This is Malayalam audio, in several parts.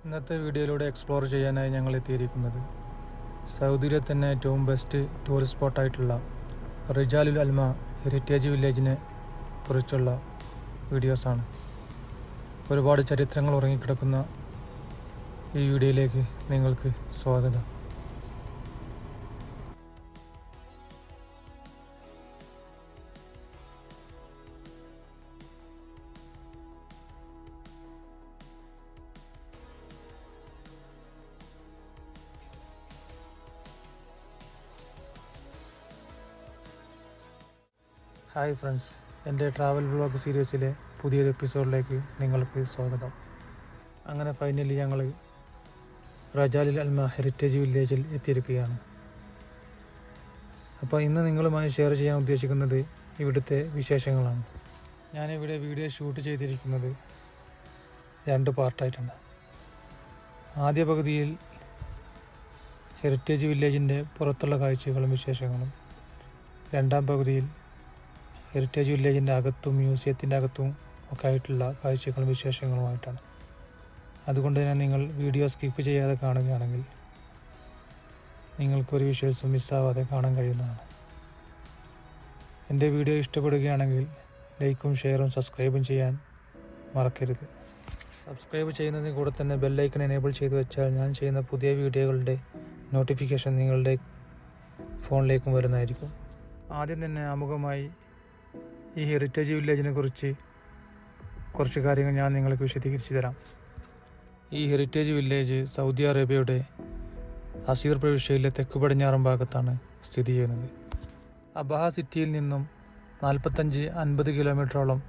ഇന്നത്തെ വീഡിയോയിലൂടെ എക്സ്പ്ലോർ ചെയ്യാനായി ഞങ്ങൾ എത്തിയിരിക്കുന്നത് സൗദിയിലെ തന്നെ ഏറ്റവും ബെസ്റ്റ് ടൂറിസ്റ്റ് സ്പോട്ടായിട്ടുള്ള റിജാലുൽ അൽമ ഹെറിറ്റേജ് വില്ലേജിനെ കുറിച്ചുള്ള വീഡിയോസാണ്. ഒരുപാട് ചരിത്രങ്ങൾ ഉറങ്ങിക്കിടക്കുന്ന ഈ വീഡിയോയിലേക്ക് നിങ്ങൾക്ക് സ്വാഗതം. ഹായ് ഫ്രണ്ട്സ്, എൻ്റെ ട്രാവൽ വ്ളോഗ് സീരീസിലെ പുതിയൊരു എപ്പിസോഡിലേക്ക് നിങ്ങൾക്ക് സ്വാഗതം. അങ്ങനെ ഫൈനലി ഞങ്ങൾ റിജാലുൽ അൽമ ഹെറിറ്റേജ് വില്ലേജിൽ എത്തിയിരിക്കുകയാണ്. അപ്പോൾ ഇന്ന് നിങ്ങളുമായി ഷെയർ ചെയ്യാൻ ഉദ്ദേശിക്കുന്നത് ഇവിടുത്തെ വിശേഷങ്ങളാണ്. ഞാനിവിടെ വീഡിയോ ഷൂട്ട് ചെയ്തിരിക്കുന്നത് 2 പാർട്ടായിട്ടാണ്. ആദ്യ പകുതിയിൽ ഹെറിറ്റേജ് വില്ലേജിൻ്റെ പുറത്തുള്ള കാഴ്ചകളും വിശേഷങ്ങളും, രണ്ടാം പകുതിയിൽ ഹെറിറ്റേജ് വില്ലേജിൻ്റെ അകത്തും മ്യൂസിയത്തിൻ്റെ അകത്തും ഒക്കെ ആയിട്ടുള്ള കാഴ്ചകളും വിശേഷങ്ങളുമായിട്ടാണ്. അതുകൊണ്ട് തന്നെ നിങ്ങൾ വീഡിയോ സ്കിപ്പ് ചെയ്യാതെ കാണുകയാണെങ്കിൽ നിങ്ങൾക്കൊരു വിഷ്വൽസും മിസ്സാവാതെ കാണാൻ കഴിയുന്നതാണ്. എൻ്റെ വീഡിയോ ഇഷ്ടപ്പെടുകയാണെങ്കിൽ ലൈക്കും ഷെയറും സബ്സ്ക്രൈബും ചെയ്യാൻ മറക്കരുത്. സബ്സ്ക്രൈബ് ചെയ്യുന്നതിന് കൂടെ തന്നെ ബെല്ലൈക്കൺ എനേബിൾ ചെയ്തു വെച്ചാൽ ഞാൻ ചെയ്യുന്ന പുതിയ വീഡിയോകളുടെ നോട്ടിഫിക്കേഷൻ നിങ്ങളുടെ ഫോണിലേക്കും വരുന്നതായിരിക്കും. ആദ്യം തന്നെ ആമുഖമായി ഈ ഹെറിറ്റേജ് വില്ലേജിനെ കുറിച്ച് കുറച്ച് കാര്യങ്ങൾ ഞാൻ നിങ്ങൾക്ക് വിശദീകരിച്ച് തരാം. ഈ ഹെറിറ്റേജ് വില്ലേജ് സൗദി അറേബ്യയുടെ അസീർ പ്രവിശ്യയിലെ തെക്ക് പടിഞ്ഞാറൻ ഭാഗത്താണ് സ്ഥിതി ചെയ്യുന്നത്. അബഹ സിറ്റിയിൽ നിന്നും 45-50 കിലോമീറ്ററോളം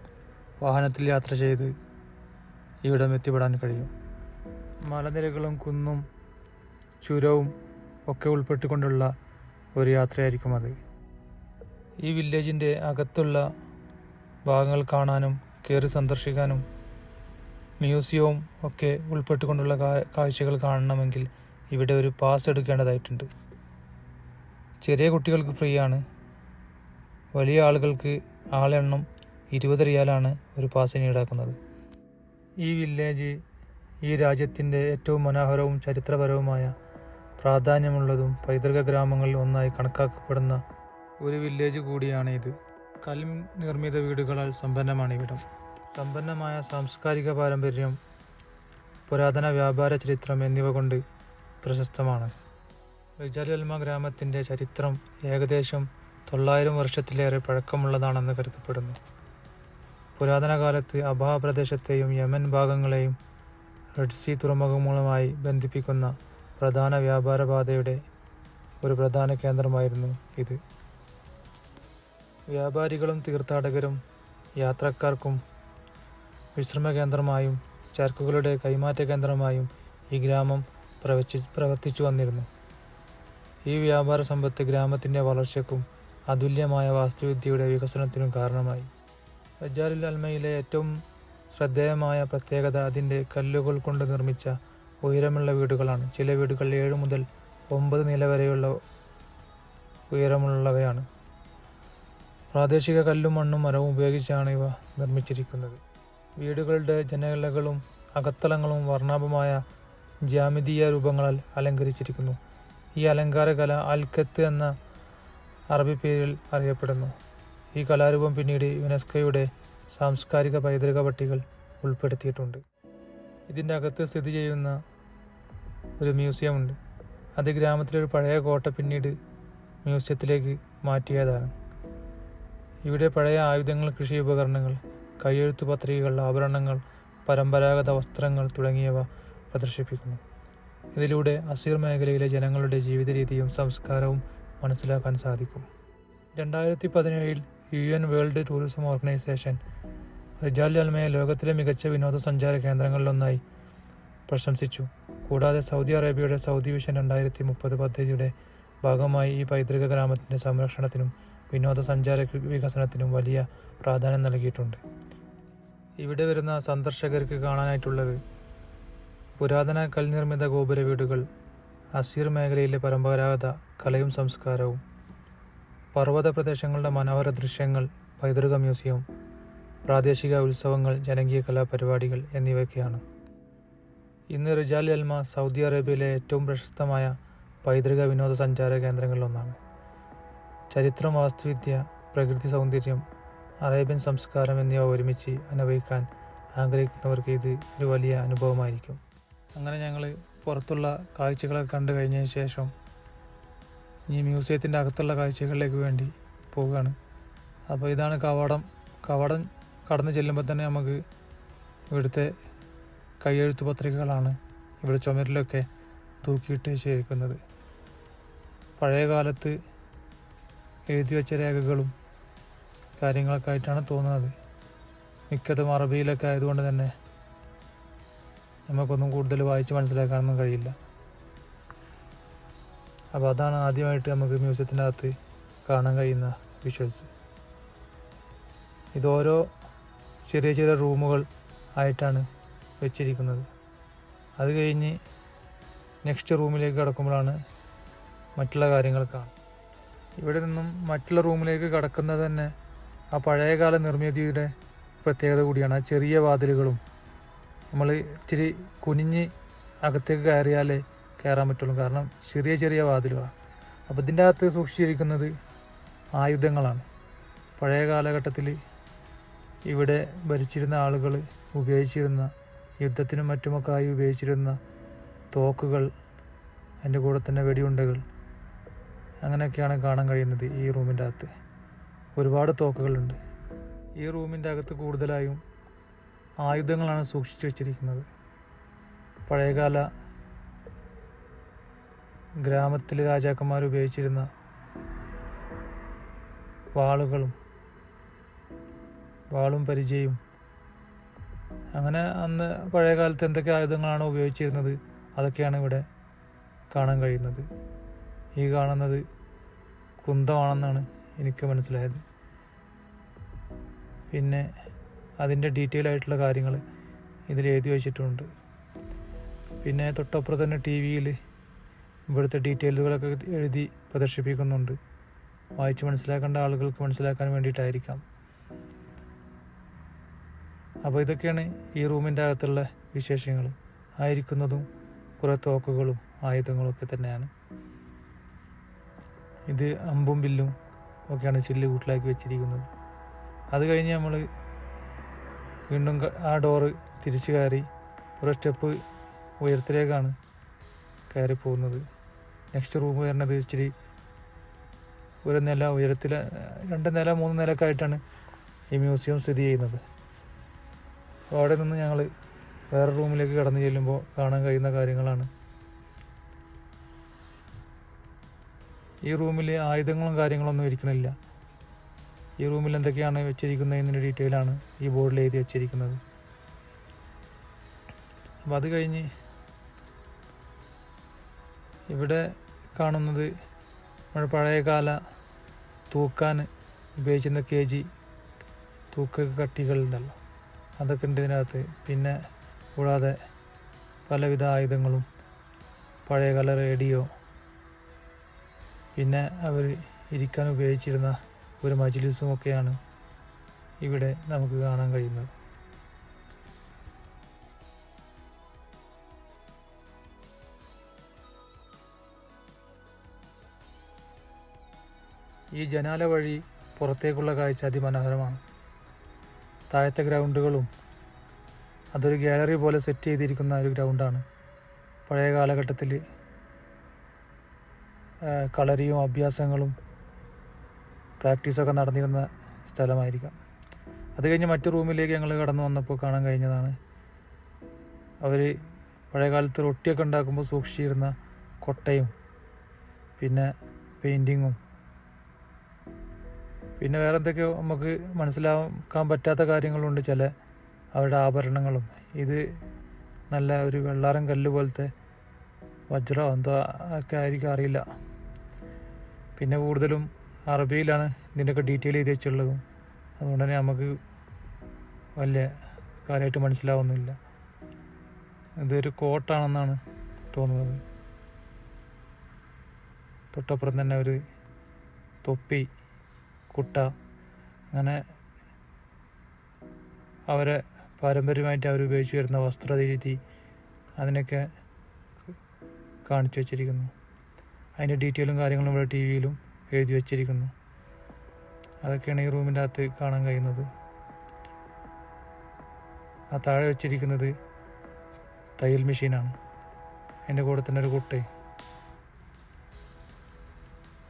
വാഹനത്തിൽ യാത്ര ചെയ്ത് ഇവിടം എത്തിപ്പെടാൻ കഴിയും. മലനിരകളും കുന്നും ചുരവും ഒക്കെ ഉൾപ്പെട്ടുകൊണ്ടുള്ള ഒരു യാത്രയായിരിക്കും അത്. ഈ വില്ലേജിൻ്റെ അകത്തുള്ള ഭാഗങ്ങൾ കാണാനും കയറി സന്ദർശിക്കാനും മ്യൂസിയവും ഒക്കെ ഉൾപ്പെട്ടുകൊണ്ടുള്ള കാഴ്ചകൾ കാണണമെങ്കിൽ ഇവിടെ ഒരു പാസ് എടുക്കേണ്ടതായിട്ടുണ്ട്. ചെറിയ കുട്ടികൾക്ക് ഫ്രീ ആണ്. വലിയ ആളുകൾക്ക് ആളെണ്ണം 20 റിയാലാണ് ഒരു പാസിന് ഈടാക്കുന്നത്. ഈ വില്ലേജ് ഈ രാജ്യത്തിൻ്റെ ഏറ്റവും മനോഹരവും ചരിത്രപരവുമായ പ്രാധാന്യമുള്ളതും പൈതൃക ഗ്രാമങ്ങളിൽ ഒന്നായി കണക്കാക്കപ്പെടുന്ന ഒരു വില്ലേജ് കൂടിയാണ് ഇത്. നിർമ്മിത വീടുകളാൽ സമ്പന്നമാണ് ഇവിടം. സമ്പന്നമായ സാംസ്കാരിക പാരമ്പര്യം, പുരാതന വ്യാപാര ചരിത്രം എന്നിവ കൊണ്ട് പ്രശസ്തമാണ്. റിജാലുൽ അൽമ ഗ്രാമത്തിൻ്റെ ചരിത്രം ഏകദേശം 900 വർഷത്തിലേറെ പഴക്കമുള്ളതാണെന്ന് കരുതപ്പെടുന്നു. പുരാതന കാലത്ത് അബഹ പ്രദേശത്തെയും യമൻ ഭാഗങ്ങളെയും റെഡ് സീ തുറമുഖങ്ങളുമായി ബന്ധിപ്പിക്കുന്ന പ്രധാന വ്യാപാര പാതയുടെ ഒരു പ്രധാന കേന്ദ്രമായിരുന്നു ഇത്. വ്യാപാരികളും തീർത്ഥാടകരും യാത്രക്കാർക്കും വിശ്രമ കേന്ദ്രമായും ചരക്കുകളുടെ കൈമാറ്റ കേന്ദ്രമായും ഈ ഗ്രാമം പ്രവർത്തിച്ചു വന്നിരുന്നു. ഈ വ്യാപാര സമ്പത്ത് ഗ്രാമത്തിൻ്റെ വളർച്ചയ്ക്കും അതുല്യമായ വാസ്തുവിദ്യയുടെ വികസനത്തിനും കാരണമായി. റിജാലുൽ അൽമയിലെ ഏറ്റവും ശ്രദ്ധേയമായ പ്രത്യേകത അതിൻ്റെ കല്ലുകൾ കൊണ്ട് നിർമ്മിച്ച ഉയരമുള്ള വീടുകളാണ്. ചില വീടുകൾ 7 മുതൽ 9 നില വരെയുള്ള ഉയരമുള്ളവയാണ്. പ്രാദേശിക കല്ലും മണ്ണും മരവും ഉപയോഗിച്ചാണ് ഇവ നിർമ്മിച്ചിരിക്കുന്നത്. വീടുകളുടെ ജനലകളും അകത്തളങ്ങളും വർണ്ണാഭമായ ജ്യാമിതീയ രൂപങ്ങളാൽ അലങ്കരിച്ചിരിക്കുന്നു. ഈ അലങ്കാര കല അൽഖത്ത് എന്ന അറബി പേരിൽ അറിയപ്പെടുന്നു. ഈ കലാരൂപം പിന്നീട് യുനെസ്കോയുടെ സാംസ്കാരിക പൈതൃക പട്ടികയിൽ ഉൾപ്പെടുത്തിയിട്ടുണ്ട്. ഇതിൻ്റെ അകത്ത് സ്ഥിതി ചെയ്യുന്ന ഒരു മ്യൂസിയമുണ്ട്. അത് ഗ്രാമത്തിലൊരു പഴയ കോട്ട പിന്നീട് മ്യൂസിയത്തിലേക്ക് മാറ്റിയതാണ്. ഇവിടെ പഴയ ആയുധങ്ങൾ, കൃഷി ഉപകരണങ്ങൾ, കയ്യെഴുത്തു പത്രികകൾ, ആഭരണങ്ങൾ, പരമ്പരാഗത വസ്ത്രങ്ങൾ തുടങ്ങിയവ പ്രദർശിപ്പിക്കുന്നു. ഇതിലൂടെ അസീർ മേഖലയിലെ ജനങ്ങളുടെ ജീവിത രീതിയും സംസ്കാരവും മനസ്സിലാക്കാൻ സാധിക്കും. 2017 UN വേൾഡ് ടൂറിസം ഓർഗനൈസേഷൻ റിജാലുൽ അൽമയെ ലോകത്തിലെ മികച്ച വിനോദസഞ്ചാര കേന്ദ്രങ്ങളിലൊന്നായി പ്രശംസിച്ചു. കൂടാതെ സൗദി അറേബ്യയുടെ സൗദി വിഷൻ 2030 പദ്ധതിയുടെ ഭാഗമായി ഈ പൈതൃക ഗ്രാമത്തിൻ്റെ സംരക്ഷണത്തിനും വിനോദസഞ്ചാര വികസനത്തിനും വലിയ പ്രാധാന്യം നൽകിയിട്ടുണ്ട്. ഇവിടെ വരുന്ന സന്ദർശകർക്ക് കാണാനായിട്ടുള്ളത് പുരാതന കൽനിർമ്മിത ഗോപുര വീടുകൾ, അസീർ മേഖലയിലെ പരമ്പരാഗത കലയും സംസ്കാരവും, പർവ്വത പ്രദേശങ്ങളുടെ മനോഹര ദൃശ്യങ്ങൾ, പൈതൃക മ്യൂസിയം, പ്രാദേശിക ഉത്സവങ്ങൾ, ജനകീയ കലാപരിപാടികൾ എന്നിവയൊക്കെയാണ്. ഇന്ന് റിജാൽ അൽമ സൗദി അറേബ്യയിലെ ഏറ്റവും പ്രശസ്തമായ പൈതൃക വിനോദസഞ്ചാര കേന്ദ്രങ്ങളിലൊന്നാണ്. ചരിത്രം, വാസ്തുവിദ്യ, പ്രകൃതി സൗന്ദര്യം, അറേബ്യൻ സംസ്കാരം എന്നിവ ഒരുമിച്ച് അനുഭവിക്കാൻ ആഗ്രഹിക്കുന്നവർക്ക് ഇത് ഒരു വലിയ അനുഭവമായിരിക്കും. അങ്ങനെ ഞങ്ങൾ പുറത്തുള്ള കാഴ്ചകളൊക്കെ കണ്ടു കഴിഞ്ഞതിന് ശേഷം ഈ മ്യൂസിയത്തിൻ്റെ അകത്തുള്ള കാഴ്ചകളിലേക്ക് വേണ്ടി പോവുകയാണ്. അപ്പോൾ ഇതാണ് കവാടം. കവാടം കടന്നു ചെല്ലുമ്പോൾ തന്നെ നമുക്ക് ഇവിടുത്തെ കയ്യെഴുത്ത് പത്രികകളാണ് ഇവിടെ ചുമരിലൊക്കെ തൂക്കിയിട്ട് ശേഖരിക്കുന്നത്. പഴയ കാലത്ത് എഴുതി വെച്ച രേഖകളും കാര്യങ്ങളൊക്കെ ആയിട്ടാണ് തോന്നുന്നത്. മിക്കതും അറബിയിലൊക്കെ ആയതുകൊണ്ട് തന്നെ നമുക്കൊന്നും കൂടുതൽ വായിച്ച് മനസ്സിലാക്കാനൊന്നും കഴിയില്ല. അപ്പോൾ അതാണ് ആദ്യമായിട്ട് നമുക്ക് മ്യൂസിയത്തിൻ്റെ അകത്ത് കാണാൻ കഴിയുന്ന വിഷ്വൽസ്. ഇതോരോ ചെറിയ ചെറിയ റൂമുകൾ ആയിട്ടാണ് വെച്ചിരിക്കുന്നത്. അത് കഴിഞ്ഞ് നെക്സ്റ്റ് റൂമിലേക്ക് കടക്കുമ്പോഴാണ് മറ്റുള്ള കാര്യങ്ങൾ കാണും. ഇവിടെ നിന്നും മറ്റുള്ള റൂമിലേക്ക് കടക്കുന്നത് തന്നെ ആ പഴയകാല നിർമ്മിതിയുടെ പ്രത്യേകത കൂടിയാണ്. ആ ചെറിയ വാതിലുകളും നമ്മൾ ഇച്ചിരി കുനിഞ്ഞ് അകത്തേക്ക് കയറിയാലേ കയറാൻ പറ്റുള്ളൂ, കാരണം ചെറിയ ചെറിയ വാതിലുകളാണ്. അപ്പോൾ ഇതിൻ്റെ അകത്ത് സൂക്ഷിച്ചിരിക്കുന്നത് ആയുധങ്ങളാണ്. പഴയ കാലഘട്ടത്തിൽ ഇവിടെ ഭരിച്ചിരുന്ന ആളുകൾ ഉപയോഗിച്ചിരുന്ന, യുദ്ധത്തിനും മറ്റുമൊക്കെയായി ഉപയോഗിച്ചിരുന്ന തോക്കുകൾ, അതിൻ്റെ കൂടെ തന്നെ വെടിയുണ്ടകൾ, അങ്ങനെയൊക്കെയാണ് കാണാൻ കഴിയുന്നത്. ഈ റൂമിൻ്റെ അകത്ത് ഒരുപാട് തോക്കുകളുണ്ട്. ഈ റൂമിൻ്റെ അകത്ത് കൂടുതലായും ആയുധങ്ങളാണ് സൂക്ഷിച്ചു വച്ചിരിക്കുന്നത്. പഴയകാല ഗ്രാമത്തിലെ രാജാക്കന്മാർ ഉപയോഗിച്ചിരുന്ന വാളും പരിചയവും, അങ്ങനെ അന്ന് പഴയ കാലത്ത് എന്തൊക്കെ ആയുധങ്ങളാണോ ഉപയോഗിച്ചിരുന്നത് അതൊക്കെയാണ് ഇവിടെ കാണാൻ കഴിയുന്നത്. ഈ കാണുന്നത് കുന്തമാണെന്നാണ് എനിക്ക് മനസ്സിലായത്. പിന്നെ അതിൻ്റെ ഡീറ്റെയിൽ ആയിട്ടുള്ള കാര്യങ്ങൾ ഇതിൽ എഴുതി വച്ചിട്ടുണ്ട്. പിന്നെ തൊട്ടപ്പുറത്ത് തന്നെ ടി വിയിൽ ഇവിടുത്തെ ഡീറ്റെയിലുകളൊക്കെ എഴുതി പ്രദർശിപ്പിക്കുന്നുണ്ട്. വായിച്ച് മനസ്സിലാക്കേണ്ട ആളുകൾക്ക് മനസ്സിലാക്കാൻ വേണ്ടിയിട്ടായിരിക്കാം. അപ്പോൾ ഇതൊക്കെയാണ് ഈ റൂമിൻ്റെ അകത്തുള്ള വിശേഷങ്ങൾ. ആയിരിക്കുന്നതും കുറേ തോക്കുകളും ആയുധങ്ങളും ഒക്കെ തന്നെയാണ്. ഇത് അമ്പും വില്ലും ഒക്കെയാണ് ചില്ല് കൂട്ടിലാക്കി വെച്ചിരിക്കുന്നത്. അത് കഴിഞ്ഞ് നമ്മൾ വീണ്ടും ആ ഡോറ് തിരിച്ച് കയറി ഒരു സ്റ്റെപ്പ് ഉയരത്തിലേക്കാണ് കയറി പോകുന്നത്. നെക്സ്റ്റ് റൂം വരുന്നത് ഇച്ചിരി ഒരു നില ഉയരത്തിൽ, 2 നില 3 നിലയൊക്കെ ആയിട്ടാണ് ഈ മ്യൂസിയം സ്ഥിതി ചെയ്യുന്നത്. അപ്പോൾ അവിടെ നിന്ന് ഞങ്ങൾ വേറെ റൂമിലേക്ക് കടന്നു ചെല്ലുമ്പോൾ കാണാൻ കഴിയുന്ന കാര്യങ്ങളാണ്. ഈ റൂമിൽ ആയുധങ്ങളും കാര്യങ്ങളൊന്നും ഇരിക്കണില്ല. ഈ റൂമിൽ എന്തൊക്കെയാണ് വെച്ചിരിക്കുന്നതിൻ്റെ ഡീറ്റെയിലാണ് ഈ ബോർഡിൽ എഴുതി വെച്ചിരിക്കുന്നത്. അപ്പോൾ അത് കഴിഞ്ഞ് ഇവിടെ കാണുന്നത് നമ്മുടെ പഴയകാല തൂക്കാൻ ഉപയോഗിച്ചിരുന്ന KG തൂക്ക കട്ടികളുണ്ടല്ലോ, അതൊക്കെ ഉണ്ട് ഇതിനകത്ത്. പിന്നെ കൂടാതെ പലവിധ ആയുധങ്ങളും, പഴയകാല റേഡിയോ, പിന്നെ അവർ ഇരിക്കാൻ ഉപയോഗിച്ചിരുന്ന ഒരു മജ്ലിസും ഒക്കെയാണ് ഇവിടെ നമുക്ക് കാണാൻ കഴിയുന്നത്. ഈ ജനാല വഴി പുറത്തേക്കുള്ള കാഴ്ച അതിമനോഹരമാണ്. താഴത്തെ ഗ്രൗണ്ടുകളും, അതൊരു ഗാലറി പോലെ സെറ്റ് ചെയ്തിരിക്കുന്ന ഒരു ഗ്രൗണ്ടാണ്. പഴയ കാലഘട്ടത്തിൽ കളരിയും അഭ്യാസങ്ങളും പ്രാക്ടീസൊക്കെ നടന്നിരുന്ന സ്ഥലമായിരിക്കാം. അത് കഴിഞ്ഞ് മറ്റു റൂമിലേക്ക് ഞങ്ങൾ കടന്നു വന്നപ്പോൾ കാണാൻ കഴിഞ്ഞതാണ് അവർ പഴയകാലത്ത് റൊട്ടിയൊക്കെ ഉണ്ടാക്കുമ്പോൾ സൂക്ഷിച്ചിരുന്ന കൊട്ടയും പിന്നെ പെയിൻറ്റിങ്ങും, പിന്നെ വേറെ എന്തൊക്കെയോ നമുക്ക് മനസ്സിലാക്കാൻ പറ്റാത്ത കാര്യങ്ങളുണ്ട്. ചില അവരുടെ ആഭരണങ്ങളും. ഇത് നല്ല ഒരു വെള്ളാരം കല്ല് പോലത്തെ വജ്രം എന്തോ ഒക്കെ ആയിരിക്കും, അറിയില്ല. പിന്നെ കൂടുതലും അറബിയിലാണ് ഇതിൻ്റെയൊക്കെ ഡീറ്റെയിൽ ചെയ്ത് വെച്ചുള്ളതും. അതുകൊണ്ട് തന്നെ നമുക്ക് വലിയ കാര്യമായിട്ട് മനസ്സിലാവുന്നില്ല. ഇതൊരു കോട്ടാണെന്നാണ് തോന്നുന്നത്. തൊട്ടപ്പുറം തന്നെ ഒരു തൊപ്പി, കുട്ട, അങ്ങനെ അവരെ പാരമ്പര്യമായിട്ട് അവർ ഉപയോഗിച്ച് വരുന്ന വസ്ത്രരീതി, അതിനൊക്കെ കാണിച്ചു വച്ചിരിക്കുന്നു. അതിൻ്റെ ഡീറ്റെയിലും കാര്യങ്ങളും ഇവിടെ ടി വിയിലും എഴുതി വച്ചിരിക്കുന്നു. അതൊക്കെയാണ് ഈ റൂമിൻ്റെ അകത്ത് കാണാൻ കഴിയുന്നത്. ആ താഴെ വെച്ചിരിക്കുന്നത് തയ്യൽ മെഷീനാണ്. അതിൻ്റെ കൂടെ തന്നെ ഒരു കുട്ടി.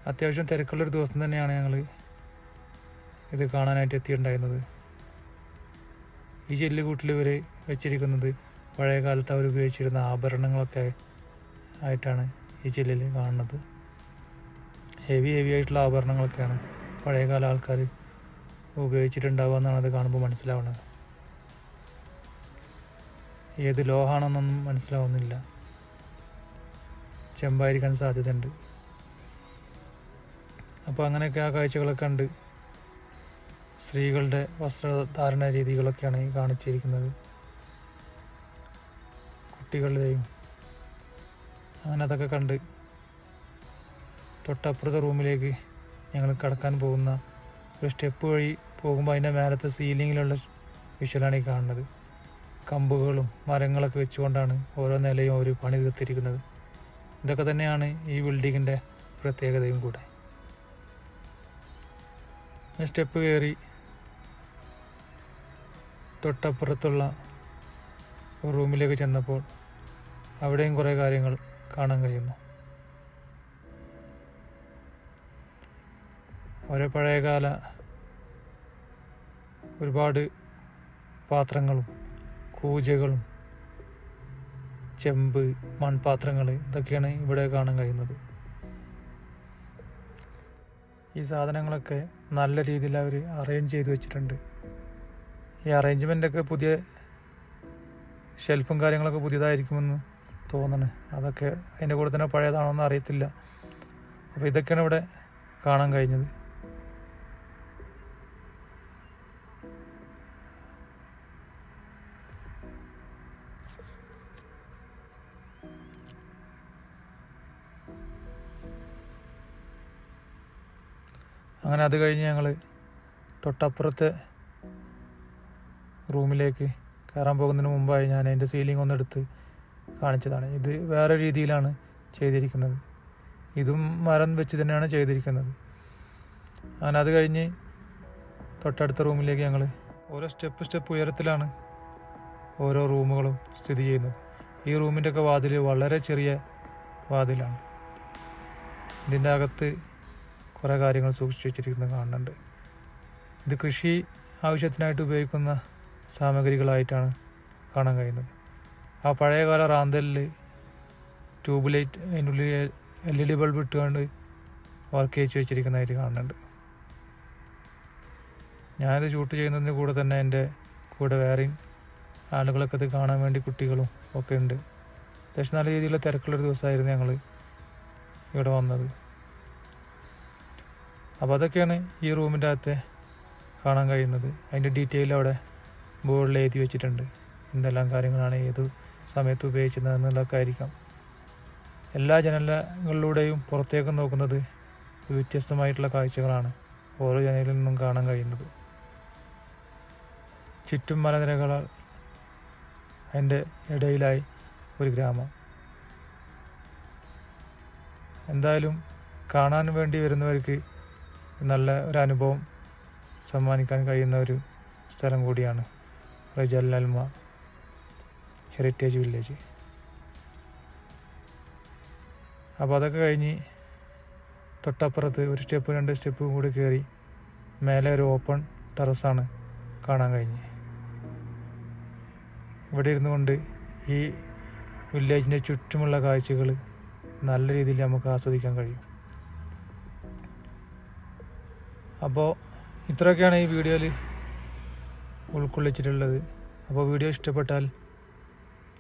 അത്യാവശ്യം തിരക്കുള്ളൊരു ദിവസം തന്നെയാണ് ഞങ്ങൾ ഇത് കാണാനായിട്ട് എത്തിയിട്ടുണ്ടായിരുന്നത്. ഈ ചില്ലുകൂട്ടിൽ ഇവർ വെച്ചിരിക്കുന്നത് പഴയ കാലത്ത് അവർ ഉപയോഗിച്ചിരുന്ന ആഭരണങ്ങളൊക്കെ ആയിട്ടാണ് ഈ ചില്ലിൽ കാണുന്നത്. ഹെവി ആയിട്ടുള്ള ആഭരണങ്ങളൊക്കെയാണ് പഴയകാല ആൾക്കാർ ഉപയോഗിച്ചിട്ടുണ്ടാവുക എന്നാണ് അത് കാണുമ്പോൾ മനസ്സിലാവുന്നത്. ഏത് ലോഹാണെന്നൊന്നും മനസ്സിലാവുന്നില്ല. ചെമ്പായിരിക്കാൻ സാധ്യതയുണ്ട്. അപ്പോൾ അങ്ങനെയൊക്കെ ആ കാഴ്ചകളൊക്കെ കണ്ട് സ്ത്രീകളുടെ വസ്ത്രധാരണ രീതികളൊക്കെയാണ് ഈ കാണിച്ചിരിക്കുന്നത്. കുട്ടികളുടെയും അങ്ങനെ അതൊക്കെ കണ്ട് തൊട്ടപ്പുറത്തെ റൂമിലേക്ക് ഞങ്ങൾ കടക്കാൻ പോകുന്ന ഒരു സ്റ്റെപ്പ് വഴി പോകുമ്പോൾ അതിൻ്റെ മേലത്തെ സീലിങ്ങിലുള്ള വിഷ്വലാണ് ഈ കാണുന്നത്. കമ്പുകളും മരങ്ങളൊക്കെ വെച്ചുകൊണ്ടാണ് ഓരോ നിലയും ഒരു പണി തീർത്തിരിക്കുന്നത്. ഇതൊക്കെ തന്നെയാണ് ഈ ബിൽഡിങ്ങിൻ്റെ പ്രത്യേകതയും കൂടെ. സ്റ്റെപ്പ് കയറി തൊട്ടപ്പുറത്തുള്ള റൂമിലേക്ക് ചെന്നപ്പോൾ അവിടെയും കുറേ കാര്യങ്ങൾ കാണാൻ കഴിയുന്നു. അവരെ പഴയകാല ഒരുപാട് പാത്രങ്ങളും കൂജകളും ചെമ്പ്, മൺപാത്രങ്ങൾ, ഇതൊക്കെയാണ് ഇവിടെ കാണാൻ കഴിയുന്നത്. ഈ സാധനങ്ങളൊക്കെ നല്ല രീതിയിൽ അവർ അറേഞ്ച് ചെയ്ത് വെച്ചിട്ടുണ്ട്. ഈ അറേഞ്ച്മെൻ്റൊക്കെ പുതിയ ഷെൽഫും കാര്യങ്ങളൊക്കെ പുതിയതായിരിക്കുമെന്ന് തോന്നുന്നു. അതൊക്കെ അതിൻ്റെ കൂടെ തന്നെ പഴയതാണോന്ന് അറിയത്തില്ല. അപ്പോൾ ഇതൊക്കെയാണ് ഇവിടെ കാണാൻ കഴിഞ്ഞത്. അങ്ങനെ അത് കഴിഞ്ഞ് ഞങ്ങൾ തൊട്ടപ്പുറത്തെ റൂമിലേക്ക് കയറാൻ പോകുന്നതിന് മുമ്പായി ഞാൻ അതിൻ്റെ സീലിംഗ് ഒന്നെടുത്ത് കാണിച്ചതാണ്. ഇത് വേറെ രീതിയിലാണ് ചെയ്തിരിക്കുന്നത്. ഇതും മരം വെച്ച് തന്നെയാണ് ചെയ്തിരിക്കുന്നത്. അങ്ങനെ അത് കഴിഞ്ഞ് തൊട്ടടുത്ത റൂമിലേക്ക് ഞങ്ങൾ ഓരോ സ്റ്റെപ്പ് ഉയരത്തിലാണ് ഓരോ റൂമുകളും സ്ഥിതി ചെയ്യുന്നത്. ഈ റൂമിൻ്റെയൊക്കെ വാതിൽ വളരെ ചെറിയ വാതിലാണ്. ഇതിൻ്റെ അകത്ത് കുറേ കാര്യങ്ങൾ സൂക്ഷിച്ച് വെച്ചിരിക്കുന്നത് കാണുന്നുണ്ട്. ഇത് കൃഷി ആവശ്യത്തിനായിട്ട് ഉപയോഗിക്കുന്ന സാമഗ്രികളായിട്ടാണ് കാണാൻ കഴിയുന്നത്. ആ പഴയകാല റാന്തലിൽ ട്യൂബ് ലൈറ്റ് അതിൻ്റെ ഉള്ളിൽ LED ബൾബ് ഇട്ടുകൊണ്ട് വർക്ക് ചെയ്ത് വെച്ചിരിക്കുന്നതായിട്ട് കാണുന്നുണ്ട്. ഞാനിത് ഷൂട്ട് ചെയ്യുന്നതിന് കൂടെ തന്നെ എൻ്റെ കൂടെ വേറെയും ആളുകളൊക്കെ ഇത് കാണാൻ വേണ്ടി കുട്ടികളും ഒക്കെ ഉണ്ട്. അത്യാവശ്യം നല്ല രീതിയിലുള്ള തിരക്കുള്ളൊരു ദിവസമായിരുന്നു ഞങ്ങൾ ഇവിടെ വന്നത്. അപ്പോൾ അതൊക്കെയാണ് ഈ റൂമിൻ്റെ അകത്തെ കാണാൻ കഴിയുന്നത്. അതിൻ്റെ ഡീറ്റെയിൽ അവിടെ ബോർഡിൽ എഴുതി വെച്ചിട്ടുണ്ട്. എന്തെല്ലാം കാര്യങ്ങളാണ് ഏത് സമയത്ത് ഉപയോഗിച്ചതെന്നുള്ളതൊക്കെ ആയിരിക്കാം. എല്ലാ ജനലുകളിലൂടെയും പുറത്തേക്ക് നോക്കുന്നത് വ്യത്യസ്തമായിട്ടുള്ള കാഴ്ചകളാണ് ഓരോ ജനലിൽ നിന്നും കാണാൻ കഴിയുന്നത്. ചുറ്റും മലനിരകളാൽ അതിൻ്റെ ഇടയിലായി ഒരു ഗ്രാമം. എന്തായാലും കാണാൻ വേണ്ടി വരുന്നവർക്ക് നല്ല ഒരു അനുഭവം സമ്മാനിക്കാൻ കഴിയുന്ന ഒരു സ്ഥലം കൂടിയാണ് റജൽ അൽമ ഹെറിറ്റേജ് വില്ലേജ്. അപ്പോൾ അതൊക്കെ കഴിഞ്ഞ് തൊട്ടപ്പുറത്ത് ഒരു സ്റ്റെപ്പ് 2 സ്റ്റെപ്പ് കൂടി കയറി മേലെ ഒരു ഓപ്പൺ ടെറസാണ് കാണാൻ കഴിഞ്ഞ്. ഇവിടെ ഇരുന്നു കൊണ്ട് ഈ വില്ലേജിൻ്റെ ചുറ്റുമുള്ള കാഴ്ചകൾ നല്ല രീതിയിൽ നമുക്ക് ആസ്വദിക്കാൻ കഴിയും. അപ്പോൾ ഇത്രയൊക്കെയാണ് ഈ വീഡിയോയിൽ ഉൾക്കൊള്ളിച്ചിട്ടുള്ളത്. അപ്പോൾ വീഡിയോ ഇഷ്ടപ്പെട്ടാൽ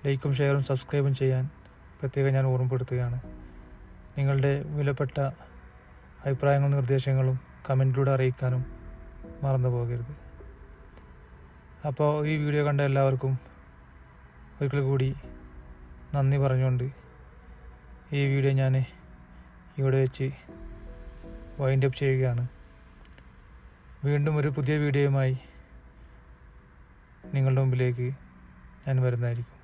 ലൈക്കും ഷെയറും സബ്സ്ക്രൈബും ചെയ്യാൻ പ്രത്യേകം ഞാൻ ഓർമ്മപ്പെടുത്തുകയാണ്. നിങ്ങളുടെ വിലപ്പെട്ട അഭിപ്രായങ്ങളും നിർദ്ദേശങ്ങളും കമൻറ്റിലൂടെ അറിയിക്കാനും മറന്നു പോകരുത്. അപ്പോൾ ഈ വീഡിയോ കണ്ട എല്ലാവർക്കും ഒരിക്കൽ കൂടി നന്ദി പറഞ്ഞുകൊണ്ട് ഈ വീഡിയോ ഞാൻ ഇവിടെ വെച്ച് വൈൻഡ് അപ്പ് ചെയ്യുകയാണ്. വീണ്ടും ഒരു പുതിയ വീഡിയോയുമായി നിങ്ങളുടെ മുമ്പിലേക്ക് ഞാൻ വരുന്നതായിരിക്കും.